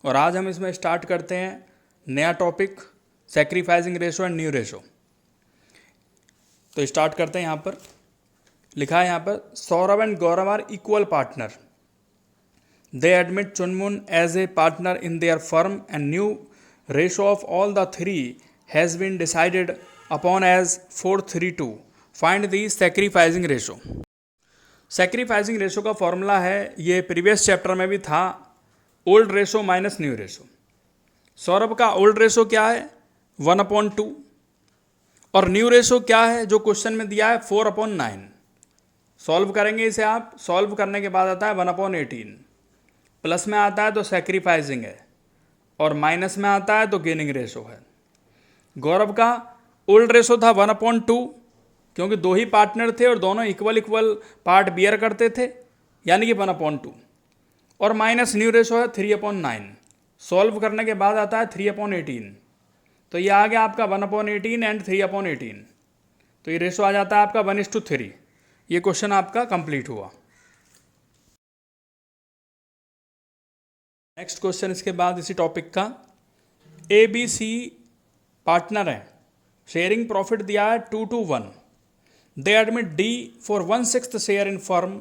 और आज हम इसमें स्टार्ट करते हैं नया topic, sacrificing ratio and new ratio. तो स्टार्ट करते हैं। यहाँ पर लिखा है, यहाँ पर Saurabh and Gaurav are equal partner. They admit Chunmun as a partner in their firm and new ratio of all the three has been decided upon as 4:3:2। Find the sacrificing ratio. Sacrificing ratio का formula है, ये previous chapter में भी था, old ratio minus new ratio. Saurabh का old ratio क्या है? 1/2। और न्यू रेशो क्या है जो क्वेश्चन में दिया है? 4/9। सॉल्व करेंगे इसे आप। सॉल्व करने के बाद आता है 1/18। प्लस में आता है तो सैक्रिफाइसिंग है, और माइनस में आता है तो गेनिंग रेशो है। गौरव का ओल्ड रेशो था 1/2, क्योंकि दो ही पार्टनर थे और दोनों इक्वल पार्ट बियर करते थे, यानी कि 1/2। और माइनस न्यू रेशो है 3/9। सॉल्व करने के बाद आता है 3/18। तो ये आ गया आपका 1/18 एंड 3/18। तो ये रेशो आ जाता है आपका 1:3। ये क्वेश्चन आपका कंप्लीट हुआ। नेक्स्ट क्वेश्चन इसके बाद इसी टॉपिक का, ABC पार्टनर है, शेयरिंग प्रॉफिट दिया है 2:1। दे admit D for 1/6 share in firm.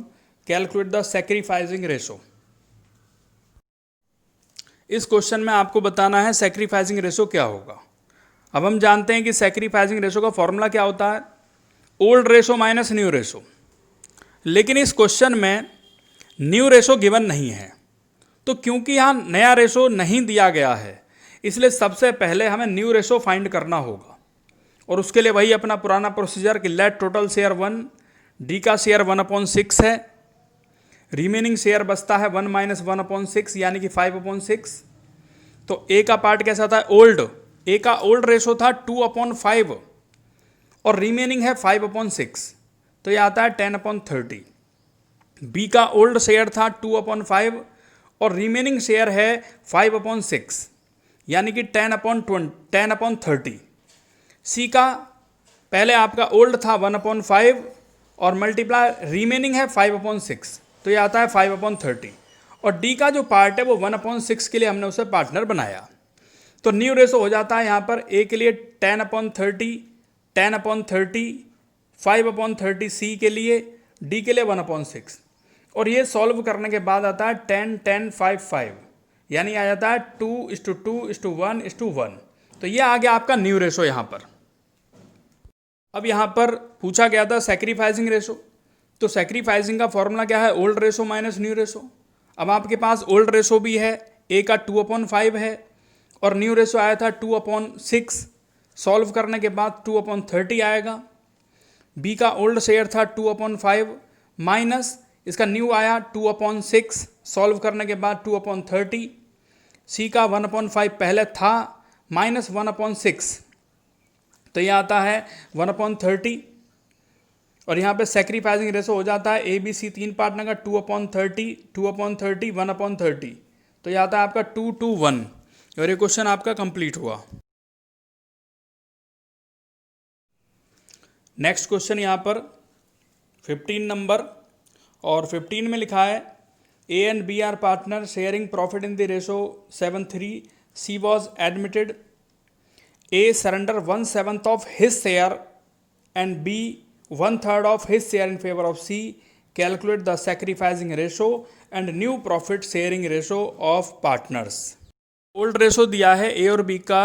Calculate the sacrificing ratio. इस क्वेश्चन में आपको बताना है सैक्रिफाइसिंग रेशो क्या होगा। अब हम जानते हैं कि सैक्रिफाइसिंग रेशो का फॉर्मूला क्या होता है? Old ratio minus new ratio. लेकिन इस क्वेश्चन में न्यू रेशो गिवन नहीं है, तो क्योंकि यहाँ नया रेशो नहीं दिया गया है, इसलिए सबसे पहले हमें न्यू रेशो फाइंड करना होगा। और उसके लिए वही अपना पुराना प्रोसीजर कि लेट टोटल शेयर 1, डी का शेयर 1/6 है, रिमेनिंग शेयर बचता है 1 - 1/6 यानी कि 5/6। तो ए का पार्ट कैसा था? ओल्ड। ए का ओल्ड रेशो था 2/5 और रिमेनिंग है 5/6, तो ये आता है 10/30। बी का ओल्ड शेयर था 2/5 और रिमेनिंग शेयर है 5/6 यानी कि 10/30। सी का पहले आपका ओल्ड था 1/5 और मल्टीप्लाई रिमेनिंग है 5/6, तो ये आता है 5/30। और डी का जो पार्ट है वो 1/6 के लिए हमने उसे पार्टनर बनाया। तो न्यू रेशो हो जाता है यहाँ पर ए के लिए 10/30, 10/30, 5/30 सी के लिए, डी के लिए 1/6। और ये सॉल्व करने के बाद आता है 10, 10, 5, 5 यानी आ जाता है 2:2:1:1। तो ये आ गया आपका न्यू रेशो यहाँ पर। अब यहाँ पर पूछा गया था सैक्रिफाइसिंग रेशो, तो सैक्रिफाइसिंग का फॉर्मूला क्या है? Old ratio minus new ratio. अब आपके पास ओल्ड रेशो भी है, ए का 2/5 है और न्यू रेशो आया था 2/6। सॉल्व करने के बाद 2/30 आएगा। बी का ओल्ड शेयर था 2/5 माइनस इसका न्यू आया 2/6। सॉल्व करने के बाद 2/30। सी का 1/5 पहले था माइनस 1/6, तो ये आता है 1/30। और यहाँ पे सैक्रिफाइसिंग रेशो हो जाता है ए बी सी तीन पार्टनर का 2/30, 2/30, 1/30, तो ये आता है आपका 2:1। और ये क्वेश्चन आपका कंप्लीट हुआ। नेक्स्ट क्वेश्चन यहाँ पर 15 नंबर, और 15 में लिखा है A and B are partner sharing profit in the ratio 7:3। C was admitted. A surrender 1/7 of his share and B 1/3 of his share in favor of C. Calculate the sacrificing ratio and new profit sharing ratio of partners. Old ratio दिया है A और B का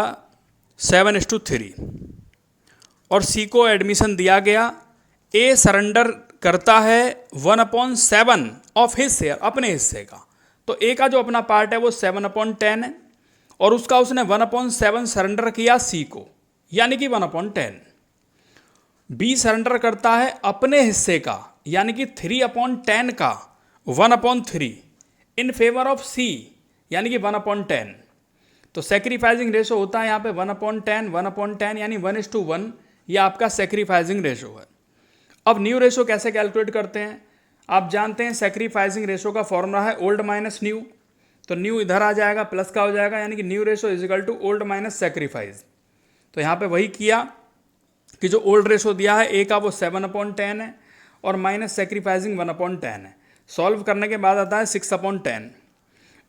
7:3 और C को admission दिया गया। A surrender करता है 1/7 ऑफ हिज शेयर, अपने हिस्से का। तो A का जो अपना पार्ट है वो 7/10 है और उसका उसने 1/7 सरेंडर किया सी को, यानी कि 1/10। बी सरेंडर करता है अपने हिस्से का, यानी कि 3/10 का 1/3 इन फेवर ऑफ सी, यानी कि 1/10। तो सैक्रिफाइसिंग रेशो होता है यहाँ पे 1/10, 1/10 यानी 1:1। ये आपका सैक्रिफाइसिंग रेशो है। अब न्यू रेशो कैसे कैलकुलेट करते हैं? आप जानते हैं सैक्रिफाइसिंग रेशो का फॉर्मूला है ओल्ड माइनस न्यू। तो न्यू इधर आ जाएगा, प्लस का हो जाएगा, यानी कि new ratio is equal to old minus sacrifice. तो यहाँ पे वही किया कि जो ओल्ड रेशो दिया है ए का वो 7/10 है और माइनस सैक्रिफाइसिंग 1/10 है। सॉल्व करने के बाद आता है 6/10।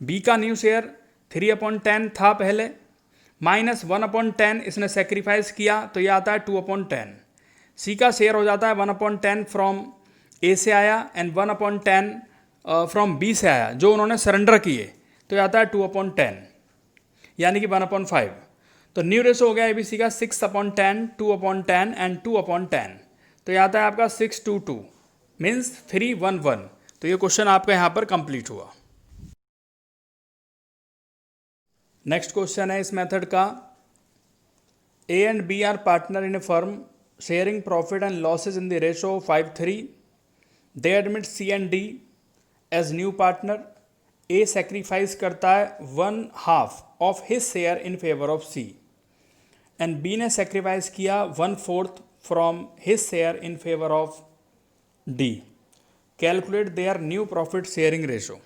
बी का न्यू शेयर 3/10 था पहले, माइनस 1/10 इसने सेक्रीफाइस किया तो ये आता है 2/10। सी का शेयर हो जाता है 1/10 फ्रॉम ए से आया एंड 1/10 फ्रॉम बी से आया जो उन्होंने सरेंडर किए, तो ये आता है 2/10 यानी कि 1/5। तो न्यू रेशो हो गया एबीसी का 6/10, 2/10 एंड 2/10, तो ये आता है आपका 6:2 मीन्स 3:1:1। तो ये क्वेश्चन आपका यहाँ पर कंप्लीट हुआ। नेक्स्ट क्वेश्चन है इस मेथड का, A and B are partner in a firm sharing profit and losses in the ratio 5:3। They admit C and D as new partner. A sacrifice करता है 1/2 of his share in favour of C and B ने sacrifice किया 1/4 from his share in favour of D. Calculate their new profit sharing ratio.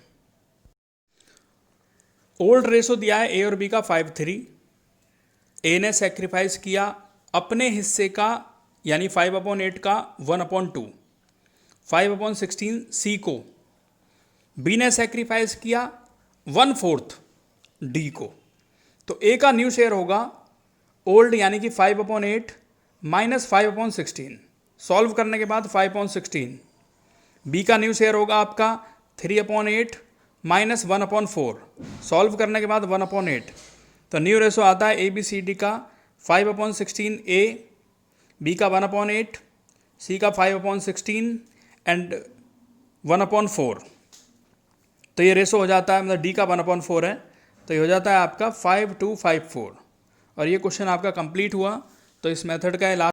Old ratio दिया है ए और B का 5:3। ए ने sacrifice किया अपने हिस्से का यानी 5/8 का 1/2, 5/16 सी को। बी ने सेक्रीफाइस किया 1/4 डी को। तो ए का न्यू शेयर होगा ओल्ड यानी कि 5/8 माइनस 5/16, सॉल्व करने के बाद 5/16। बी का न्यू शेयर होगा आपका 3/8 माइनस 1/4, सॉल्व करने के बाद 1/8। तो न्यू रेशो आता है ए बी सी डी का 5/16 ए, बी का 1/8, सी का 5/16 एंड 1/4। तो ये रेशो हो जाता है, मतलब डी का 1/4 है, तो ये हो जाता है आपका 5:254। और ये क्वेश्चन आपका कंप्लीट हुआ। तो इस मेथड का